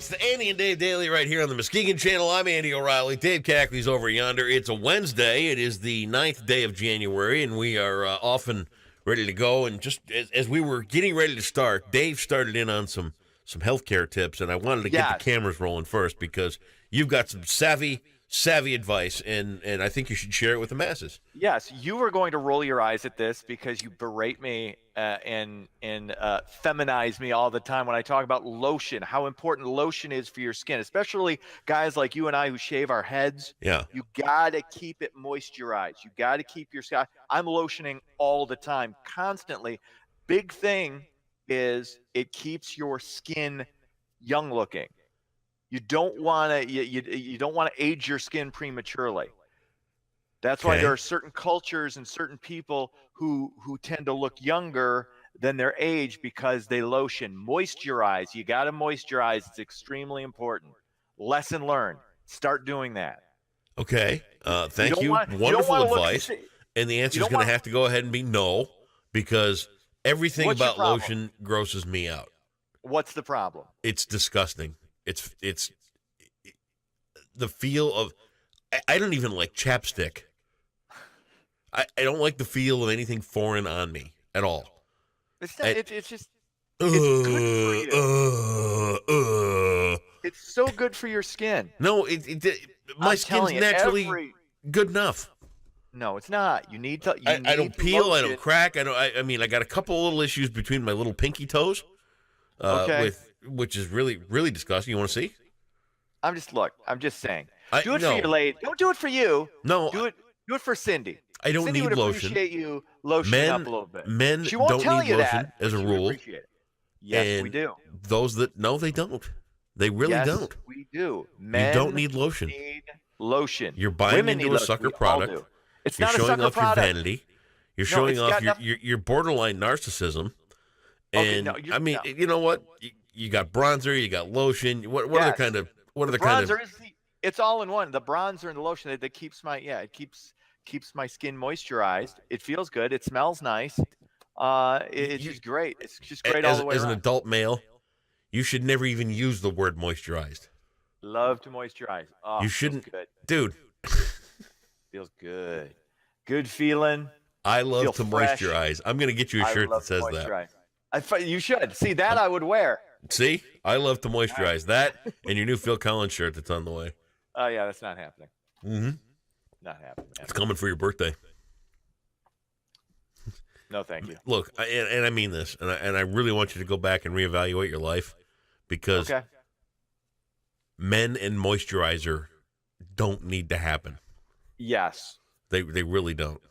It's the Andy and Dave Daily right here on the Muskegon Channel. I'm Andy O'Reilly. Dave Cackley's over yonder. It's a Wednesday. It is the 9th day of January, and we are off and ready to go. And just as we were getting ready to start, Dave started in on some healthcare tips, and I wanted to get the cameras rolling first because you've got some savvy advice, and I think you should share it with the masses. Yes, you were going to roll your eyes at this because you berate me and feminize me all the time when I talk about lotion, how important lotion is for your skin, especially guys like you and I who shave our heads. Yeah. You got to keep it moisturized. You got to keep your skin. I'm lotioning all the time, constantly. Big thing is it keeps your skin young looking. You don't want to you don't want to age your skin prematurely. That's why there are certain cultures and certain people who tend to look younger than their age because they lotion. Moisturize. You got to moisturize. It's extremely important. Lesson learned. Start doing that. Okay. Thank you. Wonderful advice. And the answer is going to have to go ahead and be no, because everything about lotion grosses me out. What's the problem? It's disgusting. It's the feel of, I don't even like chapstick. I don't like the feel of anything foreign on me at all. It's not, it's just, it's good for you. It's so good for your skin. No, my skin's naturally good enough. No, it's not. You need to. I don't peel. I don't crack. I mean, I got a couple little issues between my little pinky toes, which is really, really disgusting. You want to see? I'm just saying. Do it for your lady. Don't do it for you. No. Do it for Cindy. I don't Cindy need would lotion. Appreciate you lotioning up a little bit. Men she won't don't tell need you lotion that, as a rule. Yes, and we do. Those that no, they don't. They really don't. We do. Men you don't need lotion. Need lotion. You're buying into a sucker product. It's You're not showing a sucker off product. your vanity. You're showing off your borderline narcissism. And I mean, you know what? You got bronzer, you got lotion. What other kind of bronzer is it's all in one. The bronzer and the lotion that keeps my skin moisturized. It feels good. It smells nice. It's just great. It's just great all the way around. As an adult male, you should never even use the word moisturized. Love to moisturize. Oh, you shouldn't, good. Dude. Feels good. Good feeling. I love to moisturize. I'm going to get you a shirt that says that. You should. See, that I would wear. See? I love to moisturize. That and your new Phil Collins shirt that's on the way. Oh, yeah, that's not happening. Mm-hmm. Not happening. It's coming for your birthday. No, thank you. Look, and I mean this, and I really want you to go back and reevaluate your life, because men and moisturizer don't need to happen. Yes. They really don't.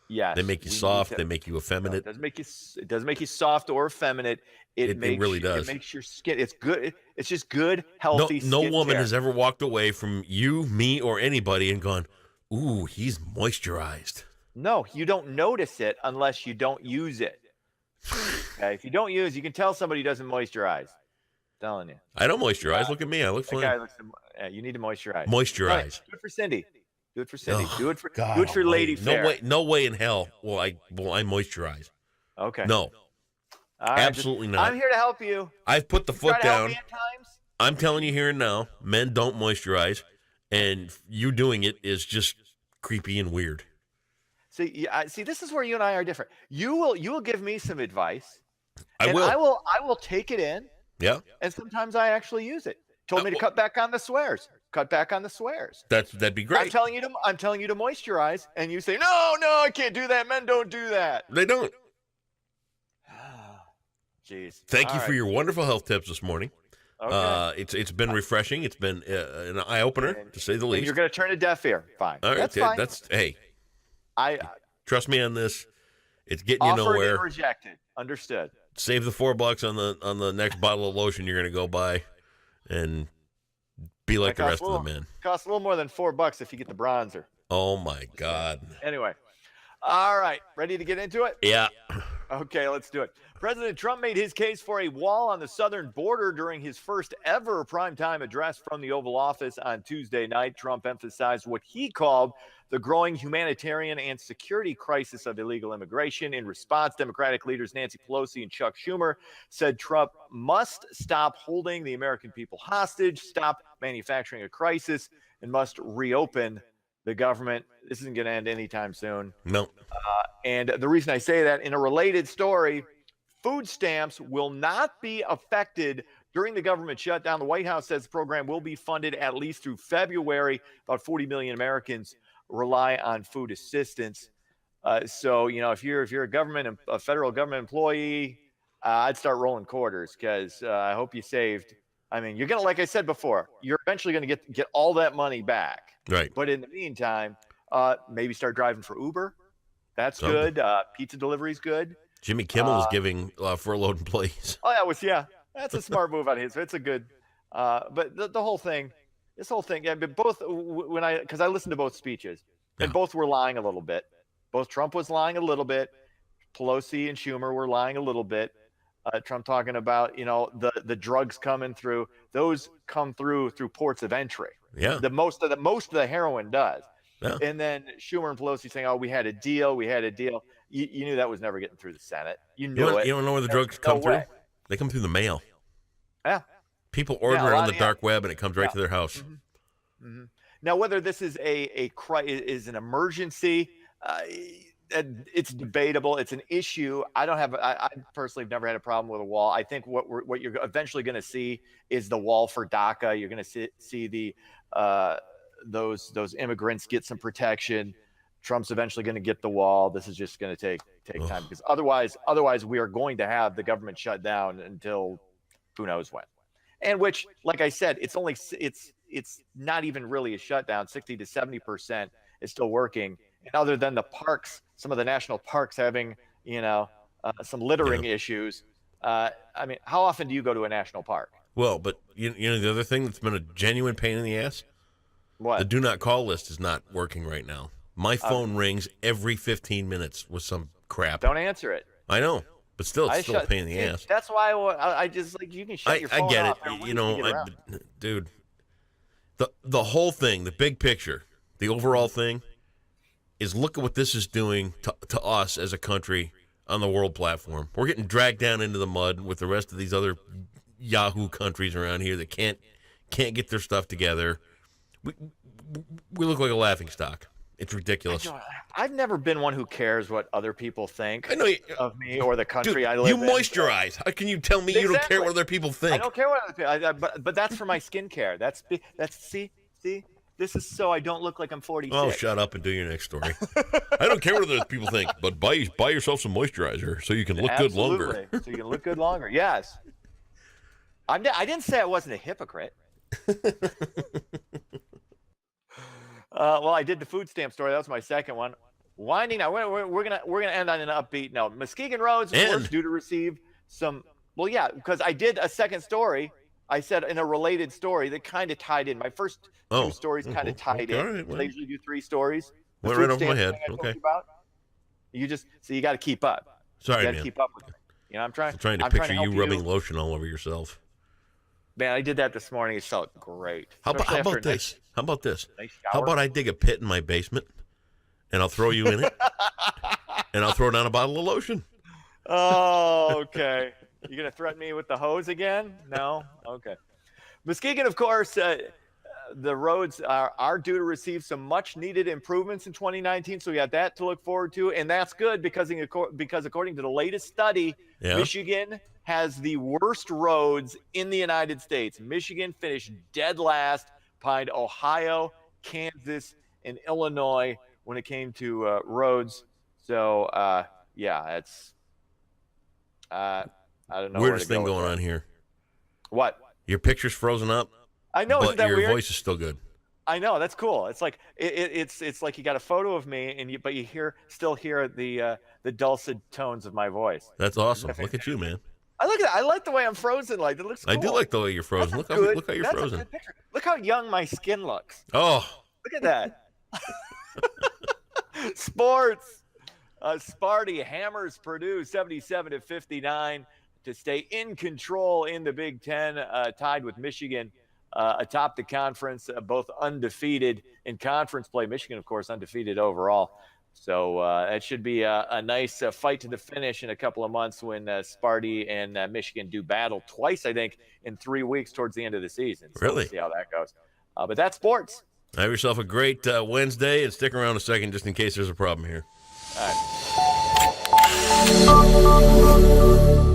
Yes. They make you soft. They make you effeminate. No, it doesn't make you soft or effeminate. It really does. It makes your skin. It's good. It's just good, healthy skin. No woman has ever walked away from you, me, or anybody and gone, "Ooh, he's moisturized." No, you don't notice it unless you don't use it. Okay, if you don't use, you can tell somebody doesn't moisturize. I'm telling you. I don't moisturize. Look at me. I look fine. You need to moisturize. Moisturize. Right, do it for Cindy. Do it for Cindy. Oh, do it for Lady Fair. No way in hell will I moisturize. Okay. No. Absolutely not. I'm here to help you. I've put the foot down. Help me at times? I'm telling you here and now, men don't moisturize, and you doing it is just creepy and weird. See, this is where you and I are different. You will give me some advice. I will. I will take it in. Yeah. And sometimes I actually use it. Told me to cut back on the swears. Cut back on the swears. That'd be great. I'm telling you to moisturize, and you say, no, I can't do that. Men don't do that. They don't. Jeez. Thank you for your wonderful health tips this morning. Okay. It's been refreshing. It's been an eye opener, to say the least. And you're going to turn a deaf ear. Fine. All right. That's fine. Hey. Trust me on this. It's getting you nowhere. Offered and rejected. Understood. Save the $4 on the next bottle of lotion you're going to go buy, and be like the rest of the men. Costs a little more than $4 if you get the bronzer. Oh my God. Anyway. All right. Ready to get into it? Yeah. Okay, let's do it. President Trump made his case for a wall on the southern border during his first ever primetime address from the Oval Office on Tuesday night. Trump emphasized what he called the growing humanitarian and security crisis of illegal immigration. In response, Democratic leaders Nancy Pelosi and Chuck Schumer said Trump must stop holding the American people hostage, stop manufacturing a crisis, and must reopen the government. This isn't going to end anytime soon. No. And the reason I say that, in a related story, food stamps will not be affected during the government shutdown. The White House says the program will be funded at least through February. About 40 million Americans rely on food assistance. So, if you're a federal government employee, I'd start rolling quarters, because I hope you saved. I mean, you're gonna, like I said before, you're eventually gonna get all that money back. Right. But in the meantime, maybe start driving for Uber. That's Something. good. Pizza delivery is good. Jimmy Kimmel is giving furloughed employees. Oh, that's a smart move on his. It's a good. But the whole thing, this whole thing, yeah. But both, because I listened to both speeches, and both were lying a little bit. Both Trump was lying a little bit. Pelosi and Schumer were lying a little bit. Trump talking about the drugs coming through. Those come through ports of entry. Yeah. The most of the heroin does. Yeah. And then Schumer and Pelosi saying, "Oh, we had a deal. We had a deal." You knew that was never getting through the Senate. You knew it. You don't know where the drugs come through? They come through the mail. Yeah. People order it on the dark web, and it comes right to their house. Mm-hmm. Mm-hmm. Now, whether this is is an emergency, it's debatable. It's an issue. I personally have never had a problem with a wall. I think what you're eventually going to see is the wall for DACA. You're going to see the those immigrants get some protection. Trump's eventually going to get the wall. This is just going to take time, because otherwise we are going to have the government shut down until who knows when. And which, like I said, it's not even really a shutdown. 60 to 70% is still working. And other than the parks, some of the national parks having some littering issues. I mean, how often do you go to a national park? Well, but you know the other thing that's been a genuine pain in the ass? What? The do not call list is not working right now. My phone rings every 15 minutes with some crap. Don't answer it. I know, but still, it's still a pain in the ass. That's why I just, you can shut your phone off. I get it. Dude, the whole thing, the big picture, the overall thing is, look at what this is doing to us as a country on the world platform. We're getting dragged down into the mud with the rest of these other Yahoo countries around here that can't get their stuff together. We look like a laughingstock. It's ridiculous. I've never been one who cares what other people think of me or the country dude, I live in. You moisturize. How can you tell me you don't care what other people think? I don't care what other people. But that's for my skincare. That's see. This is so I don't look like I'm 46. Oh, shut up and do your next story. I don't care what other people think, but buy yourself some moisturizer so you can look good longer. So you can look good longer. Yes. I didn't say I wasn't a hypocrite. Well, I did the food stamp story. That was my second one. Winding now, we're gonna end on an upbeat note. Muskegon roads were due to receive some. Well, yeah, because I did a second story. I said in a related story that kind of tied in. My first two stories kind of tied in. Right, well, I usually do three stories. Went right over my head. Okay. You got to keep up. Sorry, you man. got to keep up with it. I'm trying to picture you rubbing lotion all over yourself. Man, I did that this morning. It felt great. How about this? How about this? Nice How about I dig a pit in my basement, and I'll throw you in it, and I'll throw down a bottle of lotion. Oh, okay. You gonna threaten me with the hose again? No? Okay. Muskegon, of course, the roads are due to receive some much-needed improvements in 2019, so we got that to look forward to, and that's good because according to the latest study, Michigan has the worst roads in the United States. Michigan finished dead last behind Ohio, Kansas, and Illinois when it came to roads. So, it's I don't know. Weirdest thing going on here. What? Your picture's frozen up. I know, but isn't that your weird? voice is still good. I know, that's cool. It's like it's like you got a photo of me, but you still hear the dulcet tones of my voice. That's awesome. Look at you, man. I like the way I'm frozen. Like, it looks cool. I do like the way you're frozen. Look how you're frozen. A good picture. Look how young my skin looks. Oh, look at that. Sports. Sparty hammers Purdue 77-59 to stay in control in the Big Ten, tied with Michigan atop the conference, both undefeated in conference play. Michigan, of course, undefeated overall. So that should be a nice fight to the finish in a couple of months when Sparty and Michigan do battle twice, I think, in 3 weeks towards the end of the season. So Really? we'll see how that goes. But that's sports. Have yourself a great Wednesday, and stick around a second just in case there's a problem here. All right.